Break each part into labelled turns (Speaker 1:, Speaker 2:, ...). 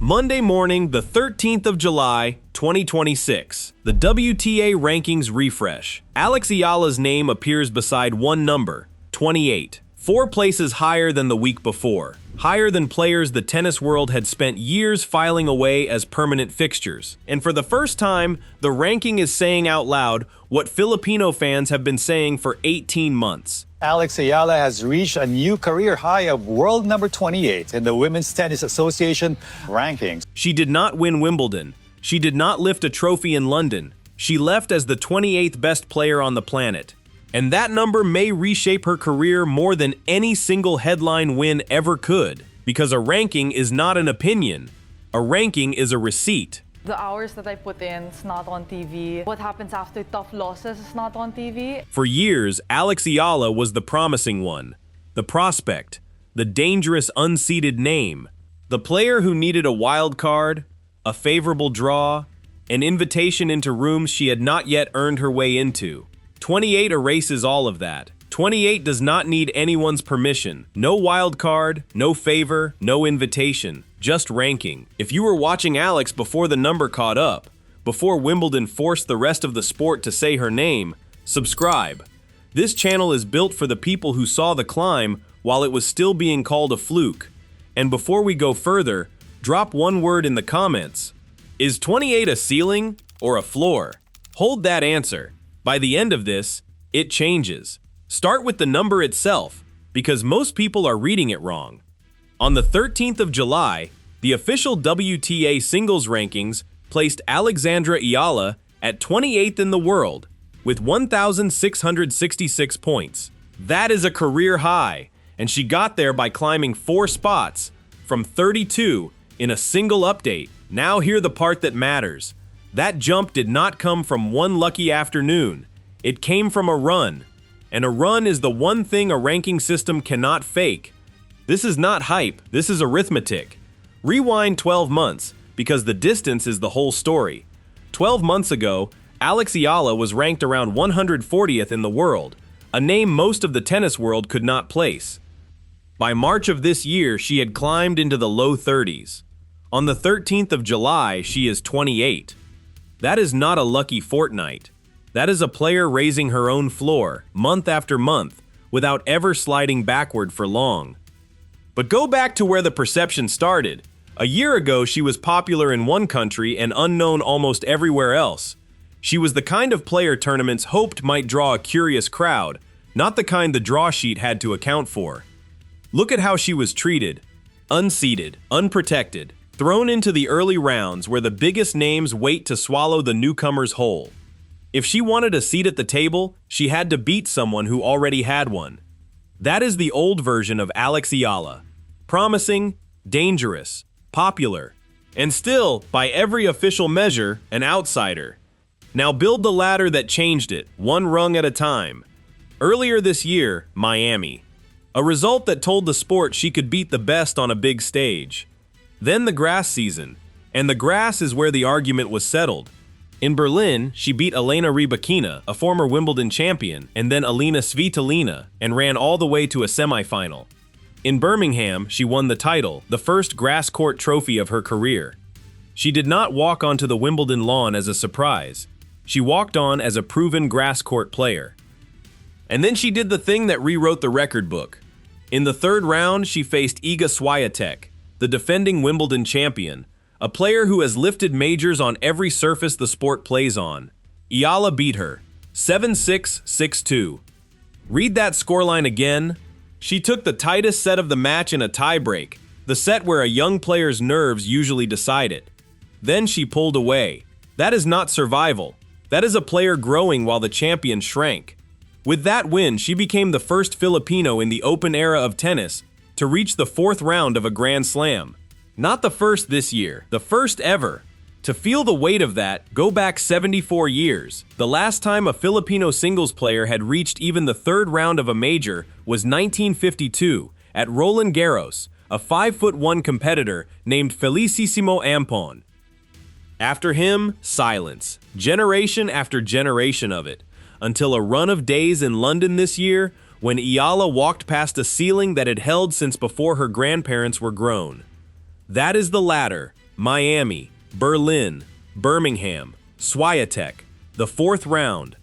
Speaker 1: Monday morning, the 13th of July, 2026. The WTA rankings refresh. Alex Eala's name appears beside one number, 28. 4 places higher than the week before. Higher than players the tennis world had spent years filing away as permanent fixtures. And for the first time, the ranking is saying out loud what Filipino fans have been saying for 18 months.
Speaker 2: Alex Eala has reached a new career high of world number 28 in the Women's Tennis Association rankings.
Speaker 1: She did not win Wimbledon. She did not lift a trophy in London. She left as the 28th best player on the planet. And that number may reshape her career more than any single headline win ever could. Because a ranking is not an opinion. A ranking is a receipt.
Speaker 3: The hours that I put in is not on TV. What happens after tough losses is not on TV.
Speaker 1: For years, Alex Eala was the promising one, the prospect, the dangerous unseeded name, the player who needed a wild card, a favorable draw, an invitation into rooms she had not yet earned her way into. 28 erases all of that. 28 does not need anyone's permission. No wild card, no favor, no invitation. Just ranking. If you were watching Alex before the number caught up, before Wimbledon forced the rest of the sport to say her name, subscribe. This channel is built for the people who saw the climb while it was still being called a fluke. And before we go further, drop one word in the comments. Is 28 a ceiling or a floor? Hold that answer. By the end of this, it changes. Start with the number itself, because most people are reading it wrong. On the 13th of July, the official WTA singles rankings placed Alexandra Eala at 28th in the world, with 1,666 points. That is a career high, and she got there by climbing 4 spots, from 32 in a single update. Now hear the part that matters. That jump did not come from one lucky afternoon. It came from a run. And a run is the one thing a ranking system cannot fake. This is not hype, this is arithmetic. Rewind 12 months, because the distance is the whole story. 12 months ago, Alex Eala was ranked around 140th in the world, a name most of the tennis world could not place. By March of this year, she had climbed into the low 30s. On the 13th of July, she is 28. That is not a lucky fortnight. That is a player raising her own floor, month after month, without ever sliding backward for long. But go back to where the perception started. A year ago, she was popular in one country and unknown almost everywhere else. She was the kind of player tournaments hoped might draw a curious crowd, not the kind the draw sheet had to account for. Look at how she was treated. Unseeded, unprotected, thrown into the early rounds where the biggest names wait to swallow the newcomers whole. If she wanted a seat at the table, she had to beat someone who already had one. That is the old version of Alex Eala. Promising, dangerous, popular, and still, by every official measure, an outsider. Now build the ladder that changed it, one rung at a time. Earlier this year, Miami. A result that told the sport she could beat the best on a big stage. Then the grass season, and the grass is where the argument was settled. In Berlin, she beat Elena Rybakina, a former Wimbledon champion, and then Elena Svitolina, and ran all the way to a semifinal. In Birmingham, she won the title, the first grass court trophy of her career. She did not walk onto the Wimbledon lawn as a surprise. She walked on as a proven grass court player. And then she did the thing that rewrote the record book. In the 3rd round, she faced Iga Swiatek, the defending Wimbledon champion, a player who has lifted majors on every surface the sport plays on. Eala beat her, 7-6, 6-2. Read that scoreline again. She took the tightest set of the match in a tiebreak, the set where a young player's nerves usually decide it. Then she pulled away. That is not survival. That is a player growing while the champion shrank. With that win, she became the first Filipino in the open era of tennis to reach the 4th round of a Grand Slam. Not the first this year, the first ever. To feel the weight of that, go back 74 years. The last time a Filipino singles player had reached even the 3rd round of a major was 1952 at Roland Garros, a 5'1" competitor named Felicisimo Ampon. After him, silence, generation after generation of it, until a run of days in London this year when Eala walked past a ceiling that had held since before her grandparents were grown. That is the ladder, Miami, Berlin, Birmingham, Swiatek, the 4th round.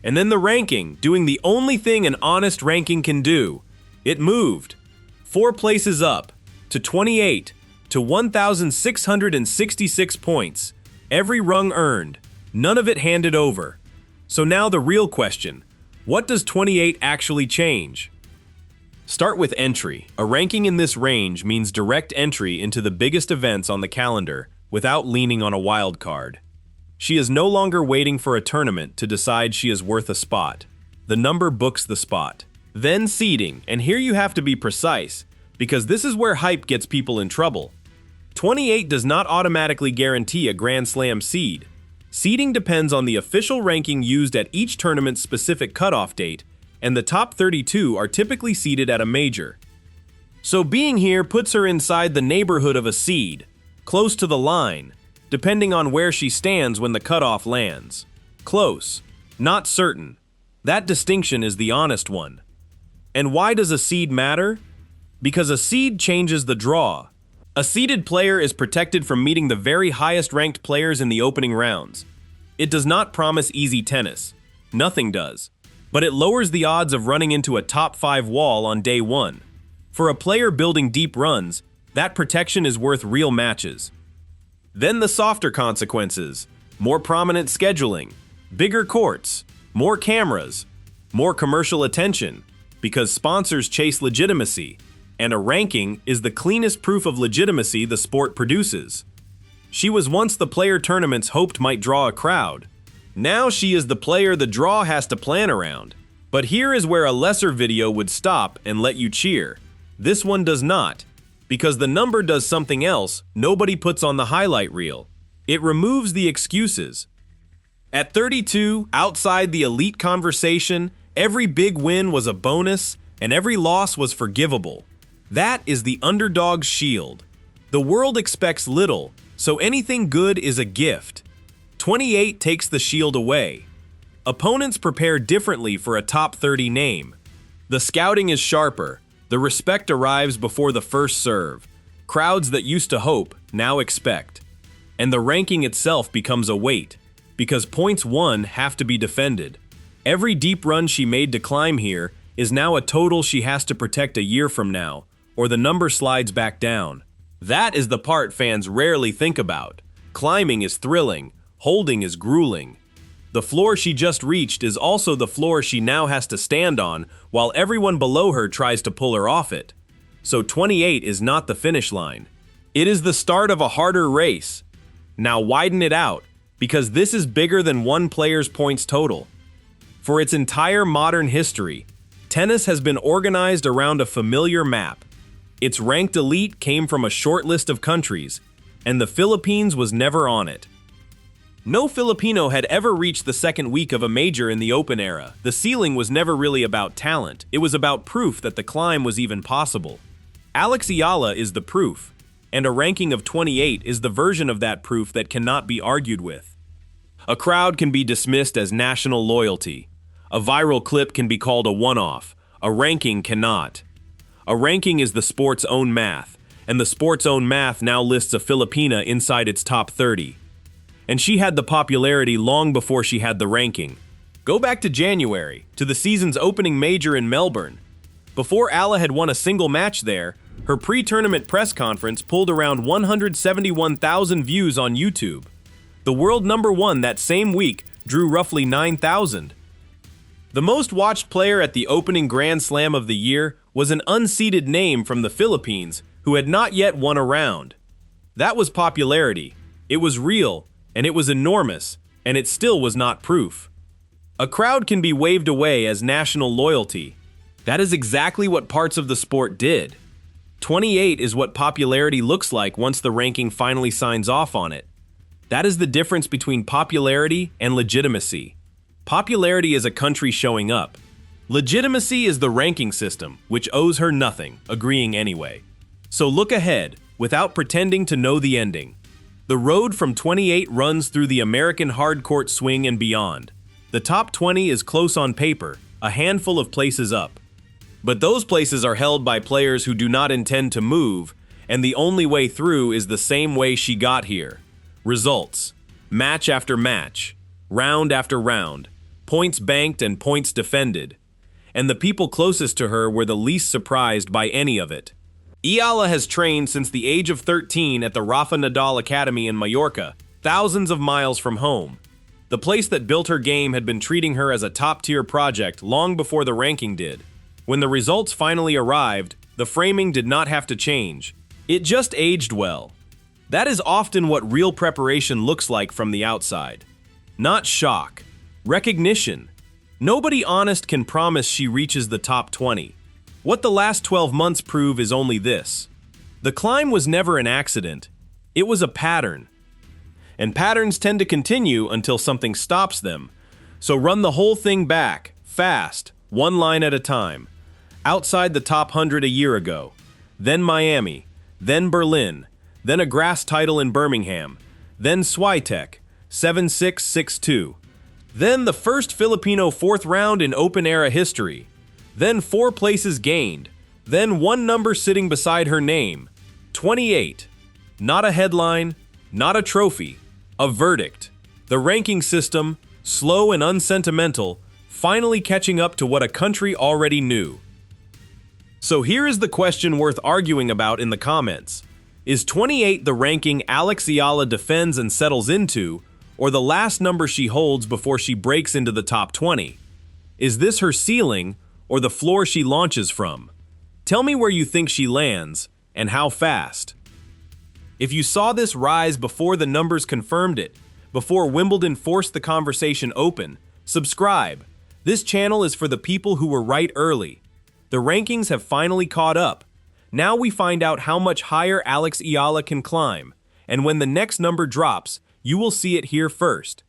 Speaker 1: And then the ranking, doing the only thing an honest ranking can do. It moved 4 places up to 28 to 1,666 points. Every rung earned, none of it handed over. So now the real question, what does 28 actually change? Start with entry. A ranking in this range means direct entry into the biggest events on the calendar without leaning on a wild card. She is no longer waiting for a tournament to decide she is worth a spot. The number books the spot. Then seeding, and here you have to be precise, because this is where hype gets people in trouble. 28 does not automatically guarantee a Grand Slam seed. Seeding depends on the official ranking used at each tournament's specific cutoff date, and the top 32 are typically seeded at a major. So being here puts her inside the neighborhood of a seed, close to the line, depending on where she stands when the cutoff lands. Close, not certain. That distinction is the honest one. And why does a seed matter? Because a seed changes the draw. A seeded player is protected from meeting the very highest ranked players in the opening rounds. It does not promise easy tennis. Nothing does. But it lowers the odds of running into a top 5 wall on day 1. For a player building deep runs, that protection is worth real matches. Then the softer consequences, more prominent scheduling, bigger courts, more cameras, more commercial attention, because sponsors chase legitimacy, and a ranking is the cleanest proof of legitimacy the sport produces. She was once the player tournaments hoped might draw a crowd. Now she is the player the draw has to plan around. But here is where a lesser video would stop and let you cheer. This one does not. Because the number does something else nobody puts on the highlight reel. It removes the excuses. At 32, outside the elite conversation, every big win was a bonus and every loss was forgivable. That is the underdog's shield. The world expects little, so anything good is a gift. 28 takes the shield away. Opponents prepare differently for a top 30 name. The scouting is sharper. The respect arrives before the first serve. Crowds that used to hope now expect. And the ranking itself becomes a weight, because points won have to be defended. Every deep run she made to climb here is now a total she has to protect a year from now, or the number slides back down. That is the part fans rarely think about. Climbing is thrilling, holding is grueling. The floor she just reached is also the floor she now has to stand on while everyone below her tries to pull her off it. So 28 is not the finish line. It is the start of a harder race. Now widen it out, because this is bigger than one player's points total. For its entire modern history, tennis has been organized around a familiar map. Its ranked elite came from a short list of countries, and the Philippines was never on it. No Filipino had ever reached the second week of a major in the Open era. The ceiling was never really about talent. It was about proof that the climb was even possible. Alex Eala is the proof, and a ranking of 28 is the version of that proof that cannot be argued with. A crowd can be dismissed as national loyalty. A viral clip can be called a one-off. A ranking cannot. A ranking is the sport's own math, and the sport's own math now lists a Filipina inside its top 30. And she had the popularity long before she had the ranking. Go back to January, to the season's opening major in Melbourne. Before Ala had won a single match there, her pre-tournament press conference pulled around 171,000 views on YouTube. The world number 1 that same week drew roughly 9,000. The most watched player at the opening Grand Slam of the year was an unseeded name from the Philippines who had not yet won a round. That was popularity. It was real. And it was enormous, and it still was not proof. A crowd can be waved away as national loyalty. That is exactly what parts of the sport did. 28 is what popularity looks like once the ranking finally signs off on it. That is the difference between popularity and legitimacy. Popularity is a country showing up. Legitimacy is the ranking system, which owes her nothing, agreeing anyway. So look ahead, without pretending to know the ending. The road from 28 runs through the American hardcourt swing and beyond. The top 20 is close on paper, a handful of places up. But those places are held by players who do not intend to move, And the only way through is the same way she got here. Results. Match after match. Round after round. Points banked and points defended. And the people closest to her were the least surprised by any of it. Eala has trained since the age of 13 at the Rafa Nadal Academy in Mallorca, thousands of miles from home. The place that built her game had been treating her as a top-tier project long before the ranking did. When the results finally arrived, the framing did not have to change. It just aged well. That is often what real preparation looks like from the outside. Not shock. Recognition. Nobody honest can promise she reaches the top 20. What the last 12 months prove is only this. The climb was never an accident. It was a pattern. And patterns tend to continue until something stops them. So run the whole thing back, fast, one line at a time. Outside the top 100 a year ago. Then Miami. Then Berlin. Then a grass title in Birmingham. Then Swiatek, 7-6, 6-2. Then the first Filipino fourth round in open-era history. Then 4 places gained. Then one number sitting beside her name. 28. Not a headline, not a trophy. A verdict. The ranking system, slow and unsentimental, finally catching up to what a country already knew. So here is the question worth arguing about in the comments. Is 28 the ranking Alex Eala defends and settles into, or the last number she holds before she breaks into the top 20? Is this her ceiling, or the floor she launches from? Tell me where you think she lands, and how fast. If you saw this rise before the numbers confirmed it, before Wimbledon forced the conversation open, subscribe. This channel is for the people who were right early. The rankings have finally caught up. Now we find out how much higher Alex Eala can climb, and when the next number drops, you will see it here first.